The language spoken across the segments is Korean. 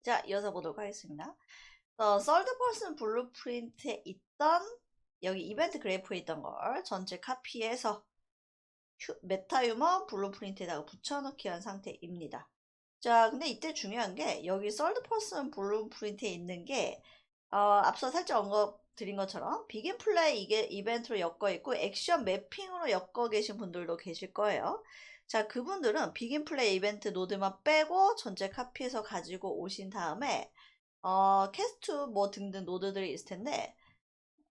자, 이어서 보도록 하겠습니다. third person 블루프린트에 있던 여기 이벤트 그래프에 있던 걸 전체 카피해서 메타유머 블루프린트에다가 붙여넣기 한 상태입니다. 자, 근데 이때 중요한 게 여기 third person 블루프린트에 있는 게 앞서 살짝 언급드린 것처럼 비긴 플레이 이게 이벤트로 엮어 있고 액션 매핑으로 엮어 계신 분들도 계실 거예요. 자, 그분들은 비긴 플레이 이벤트 노드만 빼고 전체 카피해서 가지고 오신 다음에 캐스트 뭐 등등 노드들이 있을 텐데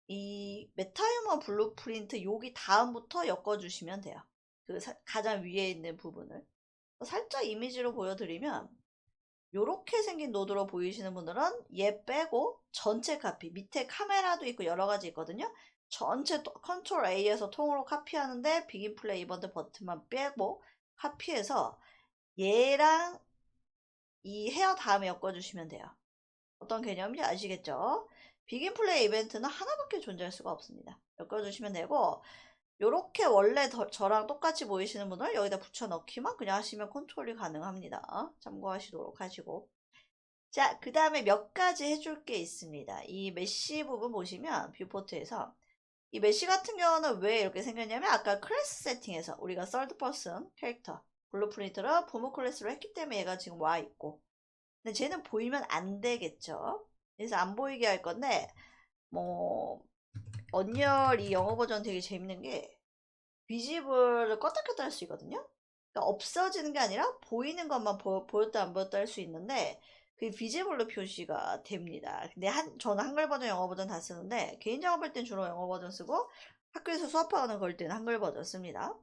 이 메타유머 블루프린트 여기 다음부터 엮어주시면 돼요. 그 가장 위에 있는 부분을 살짝 이미지로 보여드리면 요렇게 생긴 노드로 보이시는 분들은 얘 빼고 전체 카피 밑에 카메라도 있고 여러가지 있거든요. 전체 컨트롤 A에서 통으로 카피하는데 비긴 플레이 이벤트 버튼만 빼고 카피해서 얘랑 이 헤어 다음에 엮어주시면 돼요. 어떤 개념인지 아시겠죠? 비긴 플레이 이벤트는 하나밖에 존재할 수가 없습니다. 엮어주시면 되고 요렇게 원래 저랑 똑같이 보이시는 분을 여기다 붙여넣기만 그냥 하시면 컨트롤이 가능합니다. 참고하시도록 하시고 자, 그 다음에 몇 가지 해줄 게 있습니다. 이 메쉬 부분 보시면 뷰포트에서 이 메쉬 같은 경우는 왜 이렇게 생겼냐면 아까 클래스 세팅에서 우리가 third person 캐릭터 블루프린트를 부모 클래스로 했기 때문에 얘가 지금 와 있고 근데 쟤는 보이면 안 되겠죠. 그래서 안 보이게 할 건데 뭐 언리얼 이 영어 버전 되게 재밌는 게 비지블을 껐다 켰다 할 수 있거든요. 그러니까 없어지는 게 아니라 보이는 것만 보였다 안 보였다 할 수 있는데 그게 비지블로 표시가 됩니다. 근데 저는 한글 버전, 영어 버전 다 쓰는데 개인 작업할 땐 주로 영어 버전 쓰고 학교에서 수업하거나 그럴 때는 한글 버전 씁니다.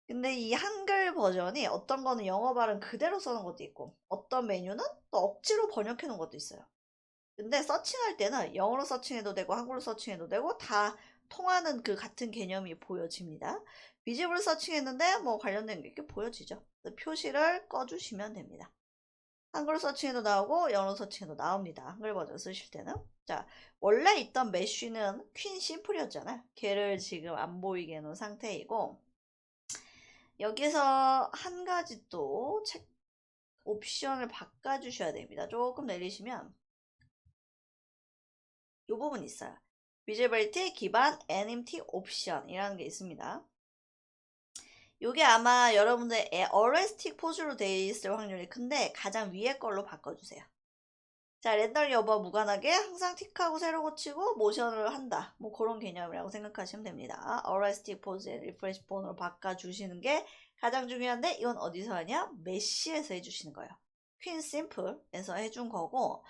근데 이 한글 버전이 어떤 거는 영어 발음 그대로 써놓은 것도 있고 어떤 메뉴는 또 억지로 번역해 놓은 것도 있어요. 근데 서칭할 때는 영어로 서칭해도 되고 한글로 서칭해도 되고 다 통하는 그 같은 개념이 보여집니다. 비지블 서칭했는데 뭐 관련된 게 이렇게 보여지죠. 표시를 꺼주시면 됩니다. 한글 서칭해도 나오고 영어 서칭해도 나옵니다. 한글 버전 쓰실 때는. 자, 원래 있던 메쉬는 퀸 심플이었잖아요. 걔를 지금 안 보이게 해놓은 상태이고 여기서 한 가지 또 옵션을 바꿔주셔야 됩니다. 조금 내리시면 이 부분 있어요. Visibility 기반 NMT 옵션이라는 게 있습니다. 이게 아마 여러분들 어레스틱 포즈로 되어 있을 확률이 큰데 가장 위에 걸로 바꿔주세요. 자, 렌더링 여부와 무관하게 항상 틱하고 새로 고치고 모션을 한다. 뭐 그런 개념이라고 생각하시면 됩니다. 어레스틱 포즈의 리프레시 폰으로 바꿔주시는 게 가장 중요한데 이건 어디서 하냐? 메쉬에서 해주시는 거예요. 퀸 심플에서 해준 거고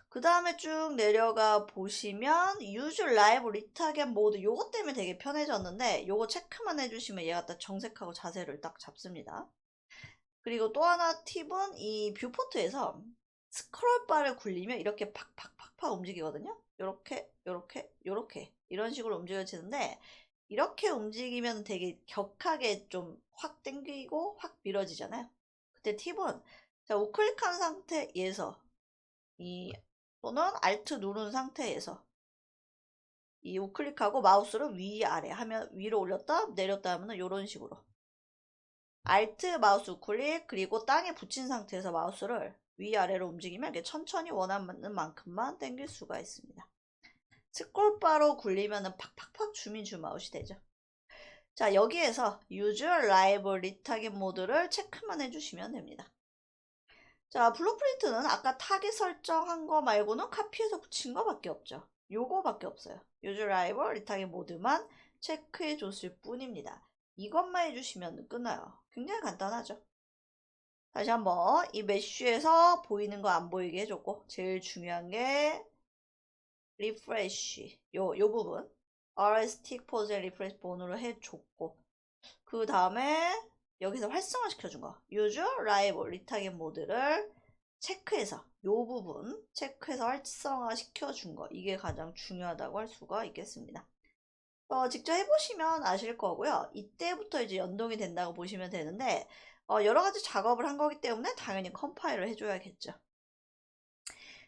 그 다음에 쭉 내려가 보시면 Use Live Retarget Mode 요거 때문에 되게 편해졌는데 요거 체크만 해주시면 얘가 딱 정색하고 자세를 딱 잡습니다. 그리고 또 하나 팁은 이 뷰포트에서 스크롤바를 굴리면 이렇게 팍팍팍팍 움직이거든요. 요렇게 요렇게 요렇게 이런 식으로 움직여지는데 이렇게 움직이면 되게 격하게 좀 확 당기고 확 밀어지잖아요. 그때 팁은 자 우클릭한 상태에서 이 또는 Alt 누른 상태에서 이 우클릭하고 마우스를 위아래 하면 위로 올렸다 내렸다 하면 이런 식으로 Alt 마우스 우클릭 그리고 땅에 붙인 상태에서 마우스를 위아래로 움직이면 이렇게 천천히 원하는 만큼만 당길 수가 있습니다. 스크롤바로 굴리면 팍팍팍 줌인 줌아웃이 되죠. 자 여기에서 Use Live Retarget 모드를 체크만 해주시면 됩니다. 자 블루프린트는 아까 타겟 설정한 거 말고는 카피해서 붙인 거밖에 없죠. 요거밖에 없어요. Use Live Retarget 모드만 체크해 줬을 뿐입니다. 이것만 해주시면 끝나요. 굉장히 간단하죠. 다시 한번 이 메쉬에서 보이는 거 안 보이게 해줬고 제일 중요한 게 리프레쉬 요 부분 RS틱 포즈 리프레쉬 본으로 해줬고 그 다음에 여기서 활성화 시켜준 거 Use Live Retarget 모드를 체크해서 요 부분 체크해서 활성화 시켜준 거 이게 가장 중요하다고 할 수가 있겠습니다. 직접 해보시면 아실 거고요. 이때부터 이제 연동이 된다고 보시면 되는데 여러 가지 작업을 한 거기 때문에 당연히 컴파일을 해줘야겠죠.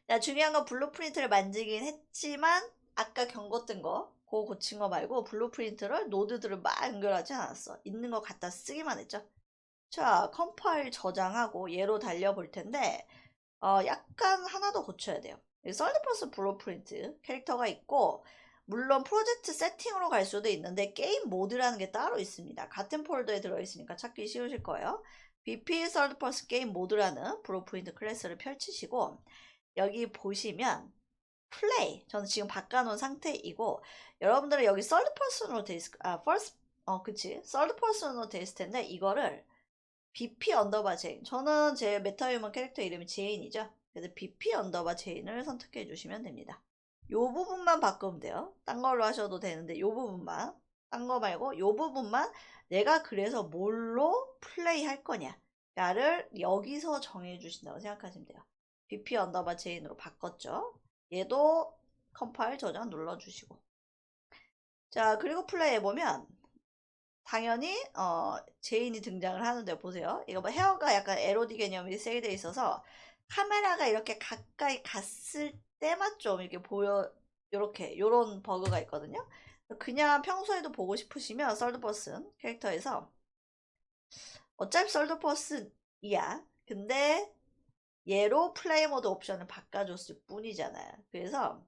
자, 중요한 건 블루프린트를 만지긴 했지만 아까 경고 뜬 거, 그거 고친 거 말고 블루프린트를 노드들을 막 연결하지 않았어. 있는 거 갖다 쓰기만 했죠. 자, 컴파일 저장하고 얘로 달려볼 텐데 약간 하나 더 고쳐야 돼요. 썰드퍼슨 블루프린트 캐릭터가 있고, 물론 프로젝트 세팅으로 갈 수도 있는데 게임 모드라는 게 따로 있습니다. 같은 폴더에 들어있으니까 찾기 쉬우실 거예요. BP 썰드퍼슨 게임 모드라는 블루프린트 클래스를 펼치시고, 여기 보시면 플레이, 저는 지금 바꿔놓은 상태이고, 여러분들은 여기 썰드퍼슨으로 돼 있을, 그치, 썰드퍼슨으로 돼 있을 텐데, 이거를 BP 언더바 제인, 저는 제 메타휴먼 캐릭터 이름이 제인이죠. 그래서 BP 언더바 제인을 선택해 주시면 됩니다. 요 부분만 바꾸면 돼요. 딴 걸로 하셔도 되는데 요 부분만, 딴 거 말고 요 부분만 내가 그래서 뭘로 플레이 할 거냐 야를 여기서 정해 주신다고 생각하시면 돼요. BP 언더바 제인으로 바꿨죠. 얘도 컴파일 저장 눌러주시고, 자 그리고 플레이 해보면 당연히 제인이 등장을 하는데, 보세요. 이거 뭐 헤어가 약간 LOD 개념이 세게 돼 있어서 카메라가 이렇게 가까이 갔을 때만 좀 이렇게 보여, 요렇게 요런 버그가 있거든요. 그냥 평소에도 보고 싶으시면 썰드퍼슨 캐릭터에서, 어차피 썰드퍼슨이야, 근데 얘로 플레이 모드 옵션을 바꿔줬을 뿐이잖아요. 그래서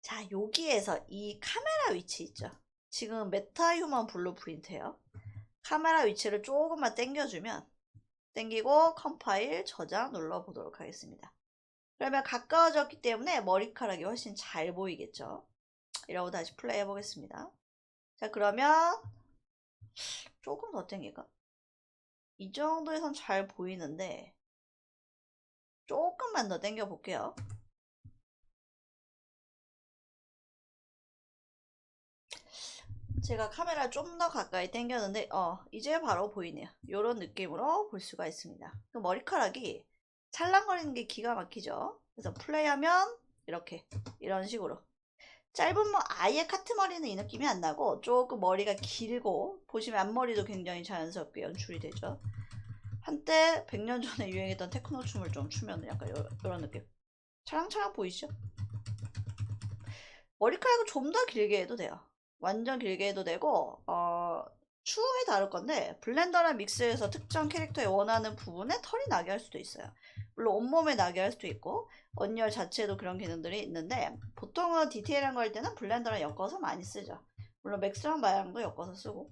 자 여기에서 이 카메라 위치 있죠. 지금 메타휴먼 블루프린트예요. 카메라 위치를 조금만 당겨주면, 당기고 컴파일 저장 눌러보도록 하겠습니다. 그러면 가까워졌기 때문에 머리카락이 훨씬 잘 보이겠죠. 이러고 다시 플레이 해보겠습니다. 자 그러면 조금 더 당길까? 이 정도에선 잘 보이는데 조금만 더 당겨 볼게요. 제가 카메라 좀 더 가까이 당겼는데 이제 바로 보이네요. 이런 느낌으로 볼 수가 있습니다. 그 머리카락이 찰랑거리는 게 기가 막히죠. 그래서 플레이하면 이렇게 이런 식으로 짧은 아예 카트머리는 이 느낌이 안 나고 조금 머리가 길고, 보시면 앞머리도 굉장히 자연스럽게 연출이 되죠. 한때 100년 전에 유행했던 테크노 춤을 좀 추면 약간 이런 느낌, 찰랑찰랑 보이시죠? 머리카락을 좀 더 길게 해도 돼요. 완전 길게 해도 되고, 추후에 다룰 건데 블렌더랑 믹스해서 특정 캐릭터에 원하는 부분에 털이 나게 할 수도 있어요. 물론 온몸에 나게 할 수도 있고, 언열 자체에도 그런 기능들이 있는데, 보통은 디테일한 거 할 때는 블렌더랑 엮어서 많이 쓰죠. 물론 맥스랑 마양도 엮어서 쓰고,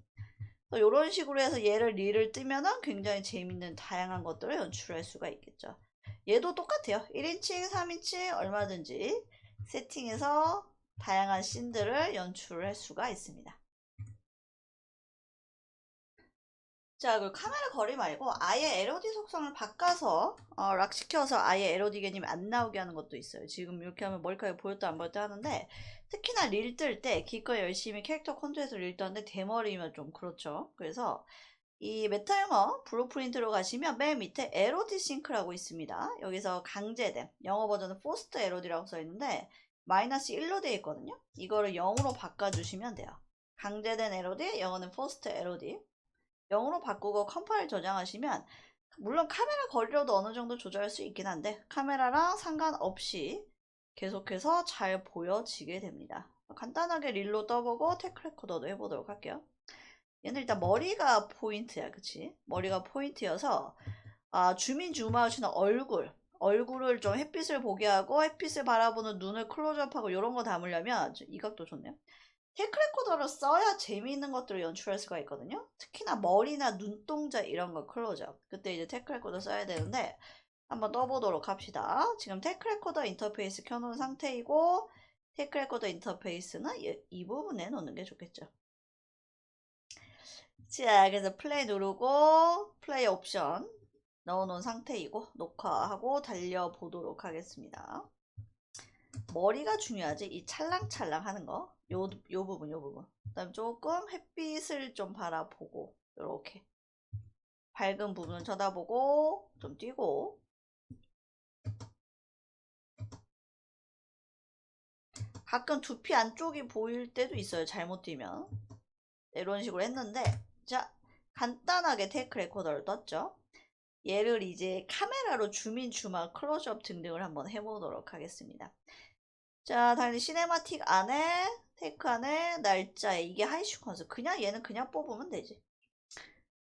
이런 식으로 해서 얘를 릴을 뜨면은 굉장히 재밌는 다양한 것들을 연출할 수가 있겠죠. 얘도 똑같아요. 1인칭, 3인칭 얼마든지 세팅해서 다양한 씬들을 연출할 수가 있습니다. 자, 그리고 카메라 거리 말고 아예 LOD 속성을 바꿔서 락 시켜서 아예 LOD 개념이 안 나오게 하는 것도 있어요. 지금 이렇게 하면 머리카락이 보였다 안 보였다 하는데, 특히나 릴 뜰 때 기껏 열심히 캐릭터 컨트롤해서 릴 떴는데 대머리면 좀 그렇죠. 그래서 이 메타휴먼 블루프린트로 가시면 맨 밑에 LOD 싱크라고 있습니다. 여기서 강제된, 영어 버전은 포스트 LOD라고 써있는데 마이너스 1로 되어 있거든요. 이거를 0으로 바꿔주시면 돼요. 강제된 LOD, 영어는 포스트 LOD. 0으로 바꾸고 컴파일 저장하시면, 물론 카메라 거리로도 어느 정도 조절할 수 있긴 한데 카메라랑 상관없이 계속해서 잘 보여지게 됩니다. 간단하게 릴로 떠보고 테크 레코더도 해보도록 할게요. 얘는 일단 머리가 포인트야, 그치? 머리가 포인트여서 주민 줌아웃이나 얼굴을 좀 햇빛을 보게 하고 햇빛을 바라보는 눈을 클로즈업하고 이런 거 담으려면 이 각도 좋네요. 테크레코더를 써야 재미있는 것들을 연출할 수가 있거든요. 특히나 머리나 눈동자 이런 거 클로즈업, 그때 이제 테크레코더 써야 되는데 한번 떠보도록 합시다. 지금 테크레코더 인터페이스 켜놓은 상태이고, 테크레코더 인터페이스는 이 부분에 놓는 게 좋겠죠. 자, 그래서 플레이 누르고 플레이 옵션 넣어놓은 상태이고 녹화하고 달려보도록 하겠습니다. 머리가 중요하지. 이 찰랑찰랑 하는 거, 요 부분. 그 다음 조금 햇빛을 좀 바라보고, 이렇게 밝은 부분을 쳐다보고 좀 뛰고, 가끔 두피 안쪽이 보일 때도 있어요, 잘못 뛰면. 이런 식으로 했는데, 자 간단하게 테이크 레코더를 떴죠. 얘를 이제 카메라로 줌인, 줌아웃, 클로즈업 등등을 한번 해보도록 하겠습니다. 자, 당연히 시네마틱 안에, 테이크 안에, 날짜에, 이게 하이 시퀀스. 그냥 얘는 그냥 뽑으면 되지.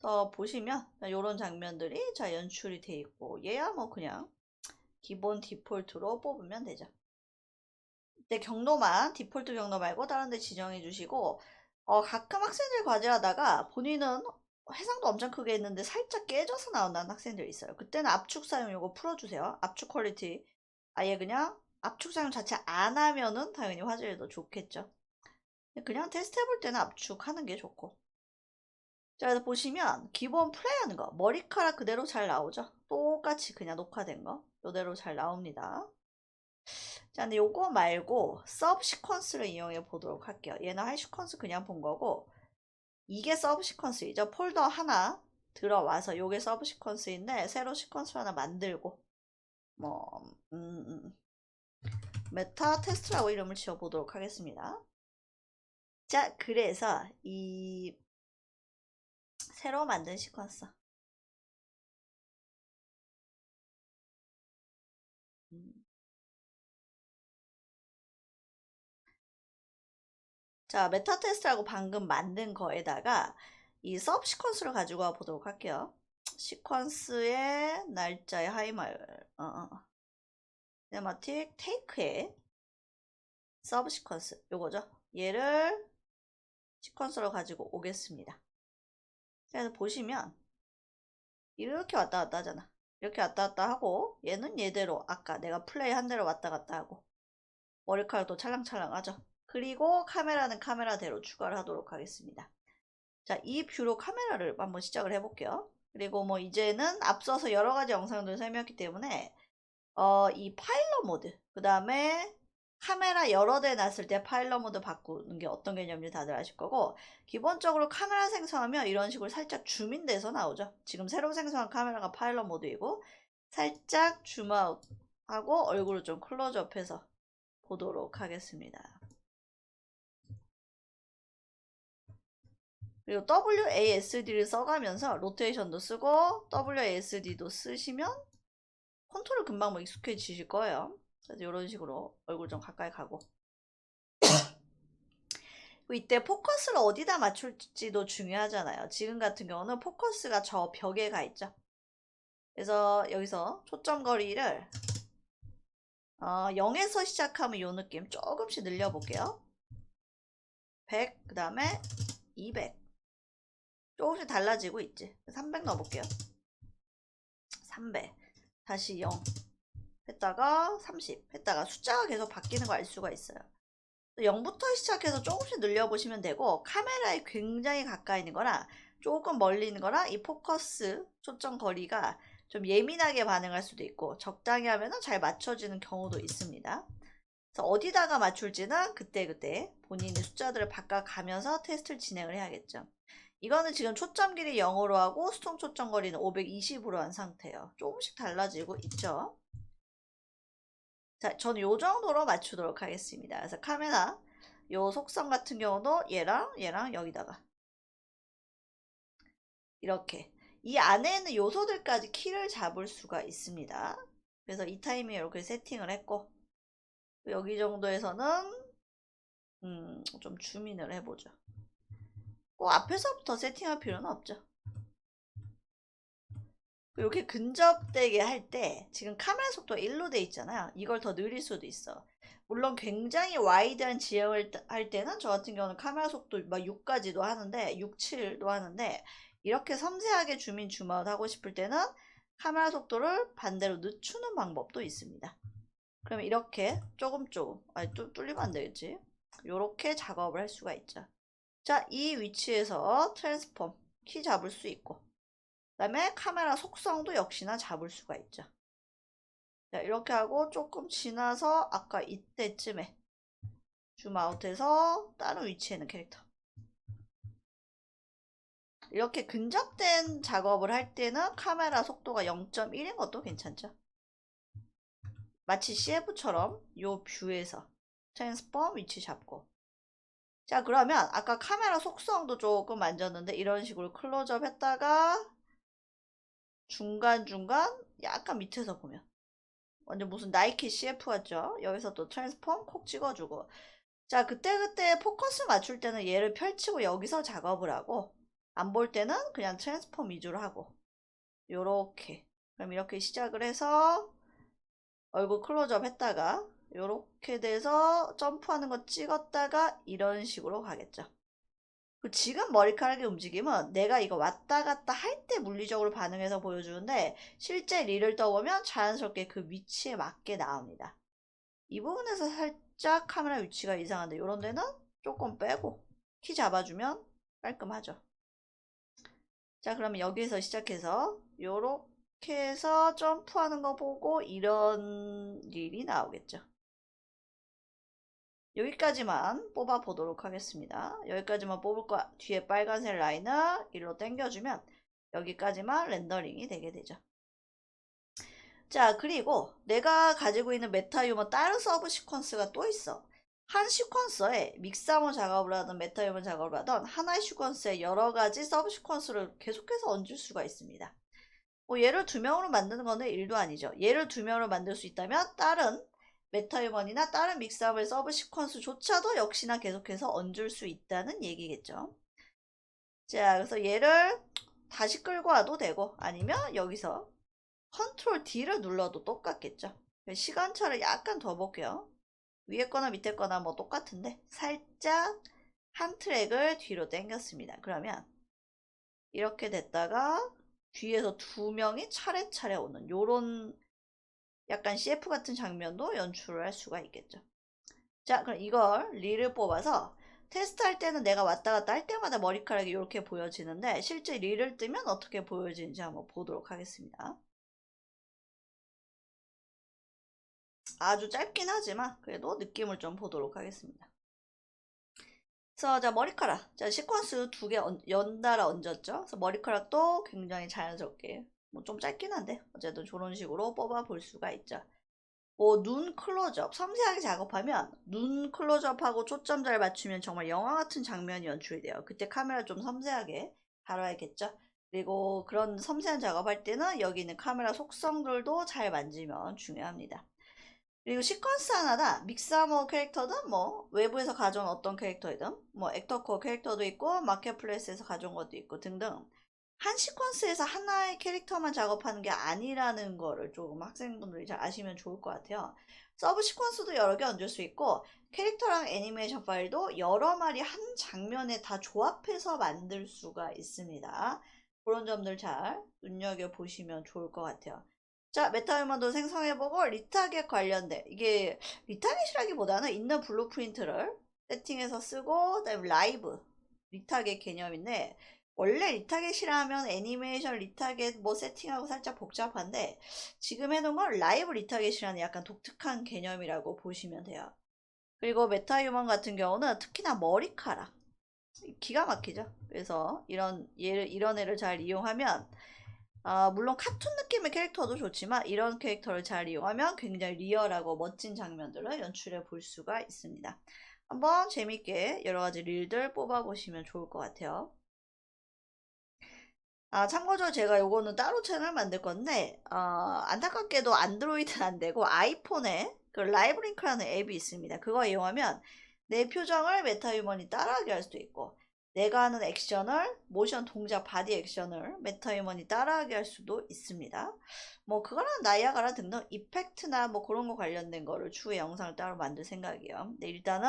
더 보시면 이런 장면들이 자 연출이 돼 있고 얘야 뭐 그냥 기본 디폴트로 뽑으면 되죠. 내 경로만 디폴트 경로 말고 다른 데 지정해 주시고 가끔 학생들 과제하다가 본인은 해상도 엄청 크게 했는데 살짝 깨져서 나온다는 학생들 있어요. 그때는 압축 사용 요거 풀어주세요. 압축 퀄리티 아예 그냥 압축 사용 자체 안 하면은 당연히 화질이 더 좋겠죠. 그냥 테스트 해볼 때는 압축하는 게 좋고. 자, 그래서 보시면 기본 플레이하는 거 머리카락 그대로 잘 나오죠. 똑같이 그냥 녹화된 거 이대로 잘 나옵니다. 자, 근데 요거 말고 서브 시퀀스를 이용해 보도록 할게요. 얘는 하이 시퀀스 그냥 본 거고 이게 서브 시퀀스이죠. 폴더 하나 들어와서 요게 서브 시퀀스인데 새로 시퀀스 하나 만들고 뭐 메타 테스트라고 이름을 지어 보도록 하겠습니다. 자, 그래서 이 새로 만든 시퀀스 자, 메타 테스트라고 방금 만든 거에다가 이 서브 시퀀스를 가지고 와 보도록 할게요. 시퀀스의 날짜의 하이말 시네마틱 테이크의 서브 시퀀스 요거죠. 얘를 시퀀스로 가지고 오겠습니다. 그래서 보시면 이렇게 왔다 갔다 하잖아. 이렇게 왔다 갔다 하고 얘는 얘대로 아까 내가 플레이 한 대로 왔다 갔다 하고 머리카락도 찰랑찰랑 하죠. 그리고 카메라는 카메라대로 추가를 하도록 하겠습니다. 자, 이 뷰로 카메라를 한번 시작을 해볼게요. 그리고 뭐 이제는 앞서서 여러 가지 영상들을 설명했기 때문에 이 파일럿 모드 그 다음에 카메라 여러 대 놨을 때 파일럿 모드 바꾸는 게 어떤 개념인지 다들 아실 거고 기본적으로 카메라 생성하면 이런 식으로 살짝 줌인돼서 나오죠. 지금 새로 생성한 카메라가 파일럿 모드이고 살짝 줌아웃 하고 얼굴을 좀 클로즈업해서 보도록 하겠습니다. 그리고 WASD를 써가면서 로테이션도 쓰고 WASD도 쓰시면 컨트롤 금방 뭐 익숙해지실 거예요. 그래서 이런 식으로 얼굴 좀 가까이 가고 이때 포커스를 어디다 맞출지도 중요하잖아요. 지금 같은 경우는 포커스가 저 벽에 가 있죠. 그래서 여기서 초점거리를 0에서 시작하면 이 느낌 조금씩 늘려볼게요. 100, 그 다음에 200 조금씩 달라지고 있지. 300 넣어볼게요. 300 다시 0 했다가 30 했다가 숫자가 계속 바뀌는 걸 알 수가 있어요. 0부터 시작해서 조금씩 늘려보시면 되고 카메라에 굉장히 가까이 있는 거나 조금 멀리 있는 거나 이 포커스 초점 거리가 좀 예민하게 반응할 수도 있고 적당히 하면 잘 맞춰지는 경우도 있습니다. 그래서 어디다가 맞출지는 그때그때 본인의 숫자들을 바꿔가면서 테스트를 진행을 해야겠죠. 이거는 지금 초점 길이 0으로 하고 수동 초점 거리는 520으로 한 상태예요. 조금씩 달라지고 있죠. 자, 저는 요 정도로 맞추도록 하겠습니다. 그래서 카메라 요 속성 같은 경우도 얘랑 여기다가 이렇게 이 안에 있는 요소들까지 키를 잡을 수가 있습니다. 그래서 이 타이밍에 이렇게 세팅을 했고 여기 정도에서는 좀 줌인을 해보죠. 꼭 앞에서부터 세팅할 필요는 없죠. 이렇게 근접되게 할 때 지금 카메라 속도가 1로 돼 있잖아요. 이걸 더 늘릴 수도 있어. 물론 굉장히 와이드한 지형을 할 때는 저 같은 경우는 카메라 속도 막 6까지도 하는데 6, 7도 하는데 이렇게 섬세하게 줌인 줌아웃 하고 싶을 때는 카메라 속도를 반대로 늦추는 방법도 있습니다. 그러면 이렇게 조금 뚫리면 안 되겠지. 이렇게 작업을 할 수가 있죠. 자, 이 위치에서 트랜스폼 키 잡을 수 있고 그 다음에 카메라 속성도 역시나 잡을 수가 있죠. 자, 이렇게 하고 조금 지나서 아까 이때쯤에 줌아웃해서 다른 위치에 있는 캐릭터 이렇게 근접된 작업을 할 때는 카메라 속도가 0.1인 것도 괜찮죠. 마치 CF처럼 요 뷰에서 트랜스폼 위치 잡고 자, 그러면 아까 카메라 속성도 조금 만졌는데 이런 식으로 클로즈업 했다가 중간중간 약간 밑에서 보면 완전 무슨 나이키 CF 같죠? 여기서 또 트랜스폼 콕 찍어주고 자, 그때그때 포커스 맞출 때는 얘를 펼치고 여기서 작업을 하고 안 볼 때는 그냥 트랜스폼 위주로 하고 요렇게. 그럼 이렇게 시작을 해서 얼굴 클로즈업 했다가 요렇게 돼서 점프하는 거 찍었다가 이런 식으로 가겠죠. 지금 머리카락의 움직임은 내가 이거 왔다 갔다 할 때 물리적으로 반응해서 보여주는데 실제 릴을 떠보면 자연스럽게 그 위치에 맞게 나옵니다. 이 부분에서 살짝 카메라 위치가 이상한데 이런 데는 조금 빼고 키 잡아주면 깔끔하죠. 자, 그러면 여기서 시작해서 요렇게 해서 점프하는 거 보고 이런 릴이 나오겠죠. 여기까지만 뽑아 보도록 하겠습니다. 여기까지만 뽑을 거야. 뒤에 빨간색 라인을 일로 당겨주면 여기까지만 렌더링이 되게 되죠. 자, 그리고 내가 가지고 있는 메타유머 다른 서브 시퀀스가 또 있어. 한 시퀀서에 믹사모 작업을 하든 메타유머 작업을 하든 하나의 시퀀스에 여러 가지 서브 시퀀스를 계속해서 얹을 수가 있습니다. 얘를 2명으로 만드는 거는 일도 아니죠. 얘를 2명으로 만들 수 있다면 다른 메타유먼이나 다른 믹사블 서브 시퀀스조차도 역시나 계속해서 얹을 수 있다는 얘기겠죠. 자, 그래서 얘를 다시 끌고 와도 되고 아니면 여기서 컨트롤 D를 눌러도 똑같겠죠. 시간차를 약간 더 볼게요. 위에 거나 밑에 거나 뭐 똑같은데 살짝 한 트랙을 뒤로 당겼습니다. 그러면 이렇게 됐다가 뒤에서 2명이 차례차례 오는 요런 약간 CF 같은 장면도 연출을 할 수가 있겠죠. 자, 그럼 이걸 릴을 뽑아서 테스트할 때는 내가 왔다 갔다 할 때마다 머리카락이 이렇게 보여지는데 실제 릴을 뜨면 어떻게 보여지는지 한번 보도록 하겠습니다. 아주 짧긴 하지만 그래도 느낌을 좀 보도록 하겠습니다. 그래서 자, 머리카락. 자, 시퀀스 2개 연달아 얹었죠. 그래서 머리카락도 굉장히 자연스럽게 뭐 좀 짧긴 한데 어쨌든 저런 식으로 뽑아 볼 수가 있죠. 눈 클로즈업, 섬세하게 작업하면 눈 클로즈업하고 초점 잘 맞추면 정말 영화 같은 장면이 연출이 돼요. 그때 카메라 좀 섬세하게 다뤄야겠죠. 그리고 그런 섬세한 작업할 때는 여기 있는 카메라 속성들도 잘 만지면 중요합니다. 그리고 시퀀스 하나다 믹사모 캐릭터든 뭐 외부에서 가져온 어떤 캐릭터이든 뭐 액터코어 캐릭터도 있고 마켓플레이스에서 가져온 것도 있고 등등 한 시퀀스에서 하나의 캐릭터만 작업하는 게 아니라는 거를 조금 학생분들이 잘 아시면 좋을 것 같아요. 서브 시퀀스도 여러 개 얹을 수 있고 캐릭터랑 애니메이션 파일도 여러 마리 한 장면에 다 조합해서 만들 수가 있습니다. 그런 점들 잘 눈여겨보시면 좋을 것 같아요. 자, 메타유먼도 생성해보고 리타겟 관련된 이게 리타겟이라기보다는 있는 블루프린트를 세팅해서 쓰고 그다음에 라이브 리타겟 개념인데 원래 리타겟이라면 애니메이션 리타겟 뭐 세팅하고 살짝 복잡한데 지금 해놓은 건 라이브 리타겟이라는 약간 독특한 개념이라고 보시면 돼요. 그리고 메타유먼 같은 경우는 특히나 머리카락 기가 막히죠. 그래서 이런 애를 잘 이용하면 물론 카툰 느낌의 캐릭터도 좋지만 이런 캐릭터를 잘 이용하면 굉장히 리얼하고 멋진 장면들을 연출해 볼 수가 있습니다. 한번 재밌게 여러가지 릴들 뽑아보시면 좋을 것 같아요. 참고적으로 제가 요거는 따로 채널 만들 건데 안타깝게도 안드로이드는 안 되고 아이폰에 그 라이브링크라는 앱이 있습니다. 그거 이용하면 내 표정을 메타유먼이 따라하게 할 수도 있고 내가 하는 액션을 모션 동작 바디 액션을 메타유먼이 따라하게 할 수도 있습니다. 뭐 그거랑 나이아가라 등등 이펙트나 뭐 그런 거 관련된 거를 추후에 영상을 따로 만들 생각이에요. 근데 일단은